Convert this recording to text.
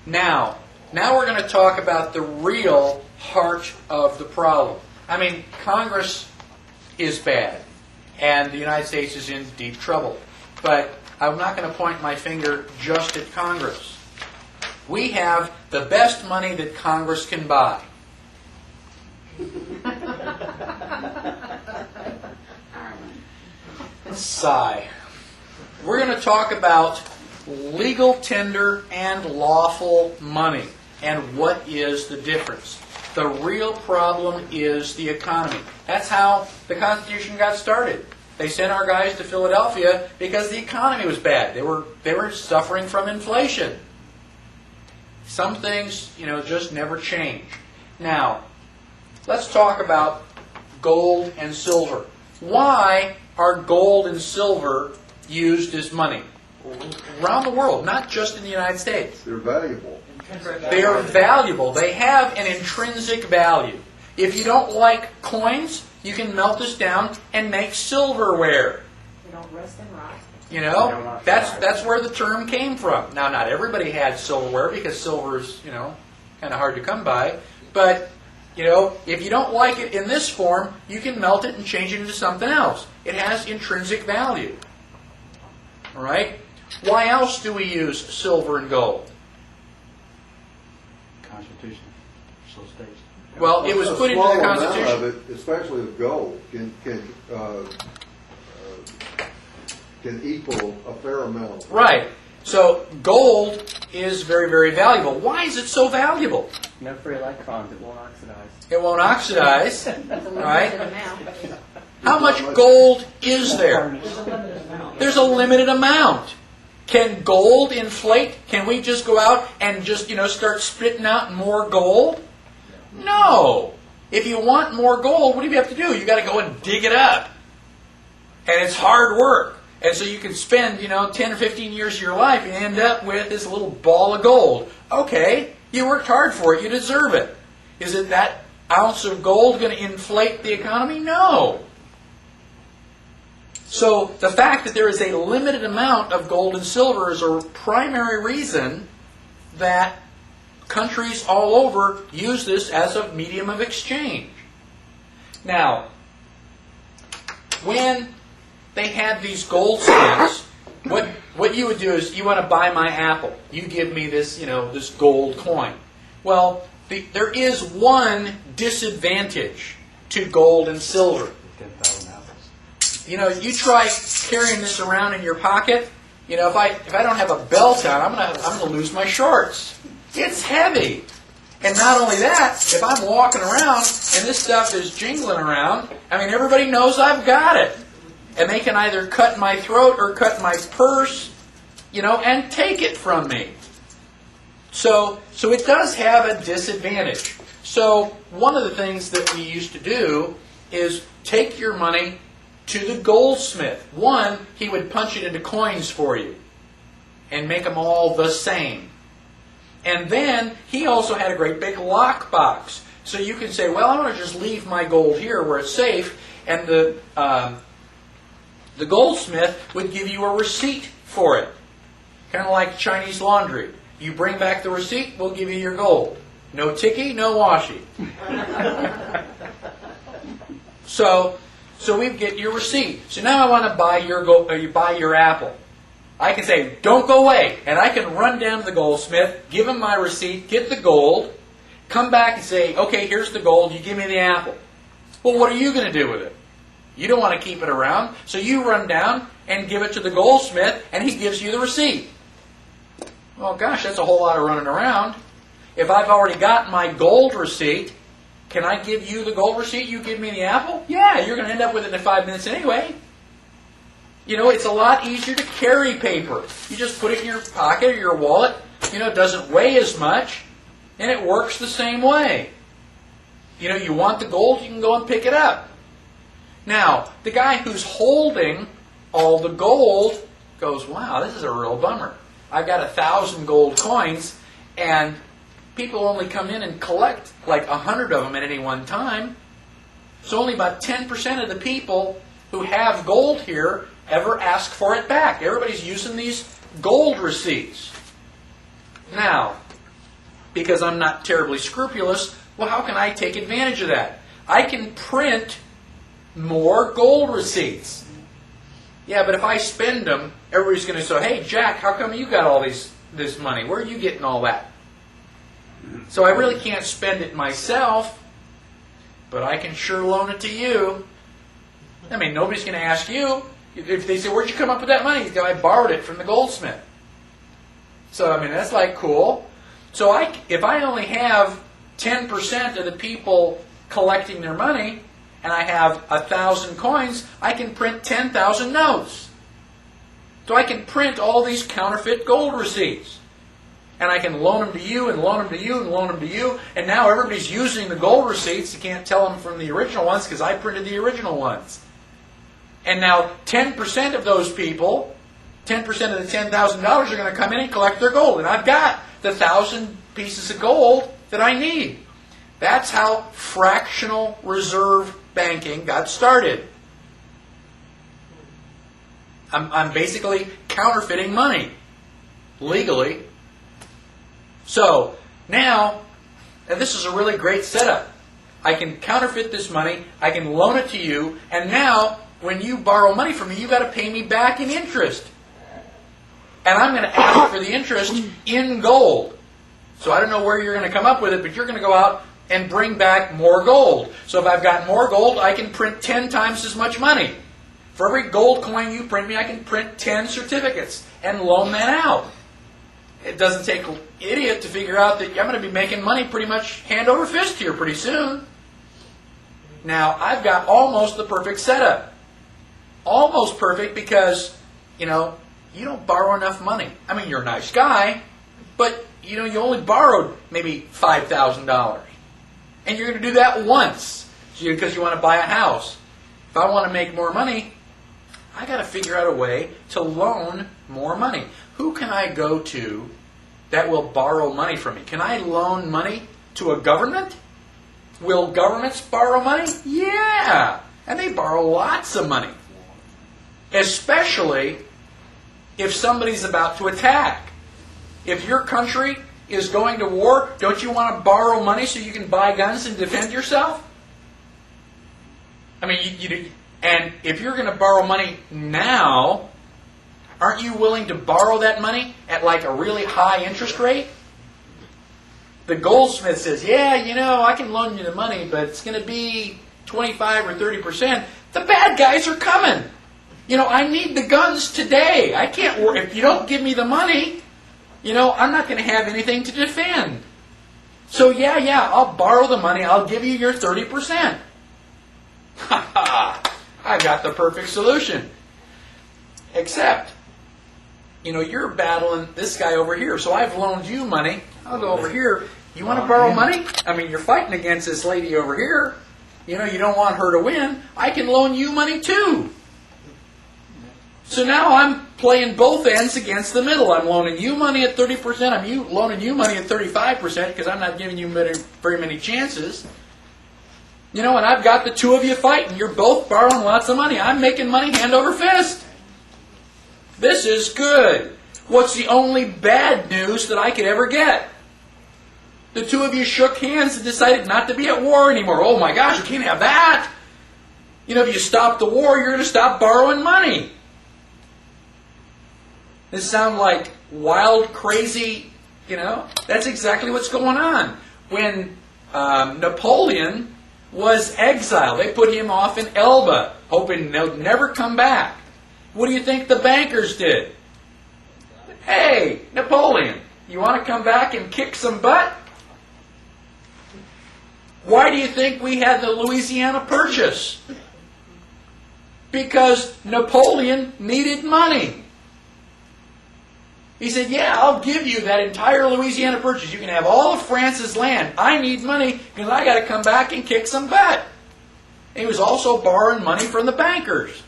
Now we're going to talk about the real heart of the problem. I mean, Congress is bad, and the United States is in deep trouble. But I'm not going to point my finger just at Congress. We have the best money that Congress can buy. Sigh. We're going to talk about legal tender and lawful money and what is the difference. The real problem is the economy. That's how the Constitution got started. They sent our guys to Philadelphia because the economy was bad. They were suffering from inflation. Some things, just never change. Now, let's talk about gold and silver. Why are gold and silver used as money? Around the world, not just in the United States. They're valuable. They are valuable. They have an intrinsic value. If you don't like coins, you can melt this down and make silverware. They don't rust and rot. That's where the term came from. Now, not everybody had silverware because silver is, kind of hard to come by. But, if you don't like it in this form, you can melt it and change it into something else. It has intrinsic value. All right? Why else do we use silver and gold? Constitution so states. Well, it was put into the Constitution. A small amount of it, especially the gold, can equal a fair amount. Right. So gold is very, very valuable. Why is it so valuable? No free electrons. It won't oxidize. It won't oxidize. That's a Right? limited amount. How much gold is there? There's a limited amount. There's a limited amount. Can gold inflate? Can we just go out and just, start spitting out more gold? No. If you want more gold, what do you have to do? You got to go and dig it up. And it's hard work. And so you can spend, 10 or 15 years of your life and end up with this little ball of gold. Okay, you worked hard for it. You deserve it. Is it that ounce of gold going to inflate the economy? No. So the fact that there is a limited amount of gold and silver is a primary reason that countries all over use this as a medium of exchange. Now, when they had these goldsmiths, what you would do is, you want to buy my apple. You give me this, this gold coin. Well, there is one disadvantage to gold and silver. 10,000 apples. You try carrying this around in your pocket. If I don't have a belt on, I'm gonna lose my shorts. It's heavy. And not only that, if I'm walking around and this stuff is jingling around, everybody knows I've got it. And they can either cut my throat or cut my purse, and take it from me. So it does have a disadvantage. So one of the things that we used to do is take your money to the goldsmith. One, he would punch it into coins for you and make them all the same. And then he also had a great big lockbox. So you can say, well, I want to just leave my gold here where it's safe. And the goldsmith would give you a receipt for it. Kind of like Chinese laundry. You bring back the receipt, we'll give you your gold. No ticky, no washi. So we get your receipt. So now I want to buy your apple. I can say, don't go away. And I can run down to the goldsmith, give him my receipt, get the gold, come back and say, okay, here's the gold, you give me the apple. Well, what are you going to do with it? You don't want to keep it around, so you run down and give it to the goldsmith, and he gives you the receipt. Well, gosh, that's a whole lot of running around. If I've already got my gold receipt, can I give you the gold receipt, you give me the apple? Yeah, you're going to end up with it in 5 minutes anyway. It's a lot easier to carry paper. You just put it in your pocket or your wallet. It doesn't weigh as much, and it works the same way. You want the gold, you can go and pick it up. Now, the guy who's holding all the gold goes, wow, this is a real bummer. I've got 1,000 gold coins, and people only come in and collect like 100 of them at any one time. So only about 10% of the people who have gold here ever ask for it back. Everybody's using these gold receipts. Now, because I'm not terribly scrupulous, well, how can I take advantage of that? I can print more gold receipts. Yeah, but if I spend them, everybody's going to say, hey, Jack, how come you got all this money? Where are you getting all that? So I really can't spend it myself, but I can sure loan it to you. I mean, nobody's going to ask you. If they say, where'd you come up with that money? You go, I borrowed it from the goldsmith. So, I mean, that's like cool. So if I only have 10% of the people collecting their money, and I have 1,000 coins, I can print 10,000 notes. So I can print all these counterfeit gold receipts. And I can loan them to you, and loan them to you, and loan them to you. And now everybody's using the gold receipts. You can't tell them from the original ones because I printed the original ones. And now 10% of those people, 10% of the $10,000 are going to come in and collect their gold. And I've got the 1,000 pieces of gold that I need. That's how fractional reserve banking got started. I'm basically counterfeiting money legally. So now, and this is a really great setup. I can counterfeit this money, I can loan it to you, and now when you borrow money from me, you've got to pay me back in interest. And I'm going to ask for the interest in gold. So I don't know where you're going to come up with it, but you're going to go out and bring back more gold. So if I've got more gold, I can print 10 times as much money. For every gold coin you print me, I can print 10 certificates and loan that out. It doesn't take an idiot to figure out that I'm going to be making money pretty much hand over fist here pretty soon. Now, I've got almost the perfect setup. Almost perfect because, you don't borrow enough money. I mean, you're a nice guy, but, you only borrowed maybe $5,000. And you're going to do that once because you want to buy a house. If I want to make more money, I got to figure out a way to loan more money. Who can I go to that will borrow money from me? Can I loan money to a government? Will governments borrow money? Yeah. And they borrow lots of money. Especially if somebody's about to attack. If your country is going to war, don't you want to borrow money so you can buy guns and defend yourself? I mean, and if you're going to borrow money now, aren't you willing to borrow that money at like a really high interest rate? The goldsmith says, yeah, I can loan you the money, but it's going to be 25 or 30%. The bad guys are coming. I need the guns today. I can't work. If you don't give me the money, I'm not going to have anything to defend. So yeah, I'll borrow the money. I'll give you your 30%. Ha ha! I've got the perfect solution. Except, you're battling this guy over here. So I've loaned you money. I'll go over here. You want to borrow money? I mean, you're fighting against this lady over here. You don't want her to win. I can loan you money too. So now I'm playing both ends against the middle. I'm loaning you money at 30%. I'm loaning you money at 35% because I'm not giving you very many chances. And I've got the two of you fighting. You're both borrowing lots of money. I'm making money hand over fist. This is good. What's the only bad news that I could ever get? The two of you shook hands and decided not to be at war anymore. Oh my gosh, you can't have that. If you stop the war, you're going to stop borrowing money. This sounds like wild, crazy, That's exactly what's going on. When Napoleon was exiled, they put him off in Elba, hoping they'll never come back. What do you think the bankers did? Hey, Napoleon, you want to come back and kick some butt? Why do you think we had the Louisiana Purchase? Because Napoleon needed money. He said, yeah, I'll give you that entire Louisiana Purchase. You can have all of France's land. I need money because I got to come back and kick some butt. And he was also borrowing money from the bankers.